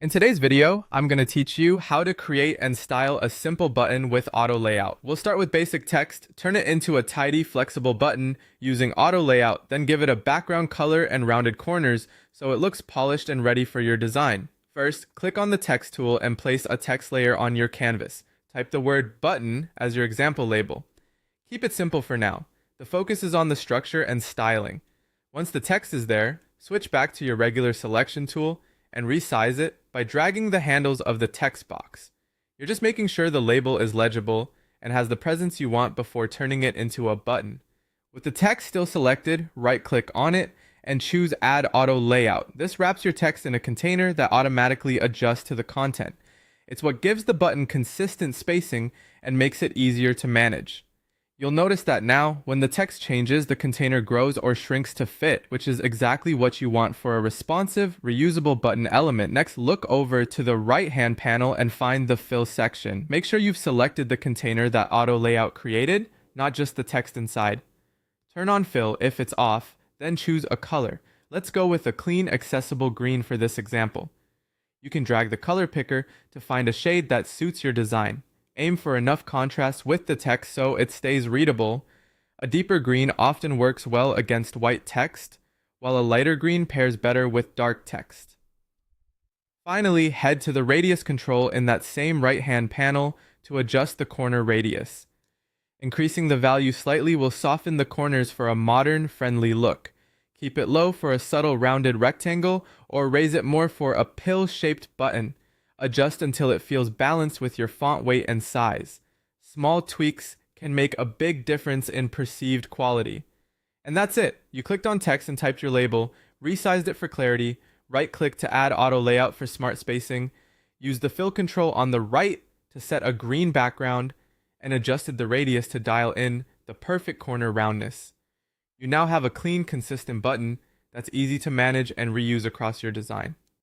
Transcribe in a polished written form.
In today's video, I'm going to teach you how to create and style a simple button with auto layout. We'll start with basic text, turn it into a tidy, flexible button using auto layout, then give it a background color and rounded corners so it looks polished and ready for your design. First, click on the text tool and place a text layer on your canvas. Type the word button as your example label. Keep it simple for now. The focus is on the structure and styling. Once the text is there, switch back to your regular selection tool and resize it by dragging the handles of the text box. You're just making sure the label is legible and has the presence you want before turning it into a button. With the text still selected, right-click on it and choose Add Auto Layout. This wraps your text in a container that automatically adjusts to the content. It's what gives the button consistent spacing and makes it easier to manage. You'll notice that now, when the text changes, the container grows or shrinks to fit, which is exactly what you want for a responsive, reusable button element. Next, look over to the right-hand panel and find the Fill section. Make sure you've selected the container that auto layout created, not just the text inside. Turn on Fill if it's off, then choose a color. Let's go with a clean, accessible green for this example. You can drag the color picker to find a shade that suits your design. Aim for enough contrast with the text so it stays readable. A deeper green often works well against white text, while a lighter green pairs better with dark text. Finally, head to the radius control in that same right-hand panel to adjust the corner radius. Increasing the value slightly will soften the corners for a modern, friendly look. Keep it low for a subtle rounded rectangle, or raise it more for a pill-shaped button. Adjust until it feels balanced with your font weight and size. Small tweaks can make a big difference in perceived quality. And that's it. You clicked on text and typed your label, resized it for clarity, right-click to add auto layout for smart spacing, used the fill control on the right to set a green background, and adjusted the radius to dial in the perfect corner roundness. You now have a clean, consistent button that's easy to manage and reuse across your design.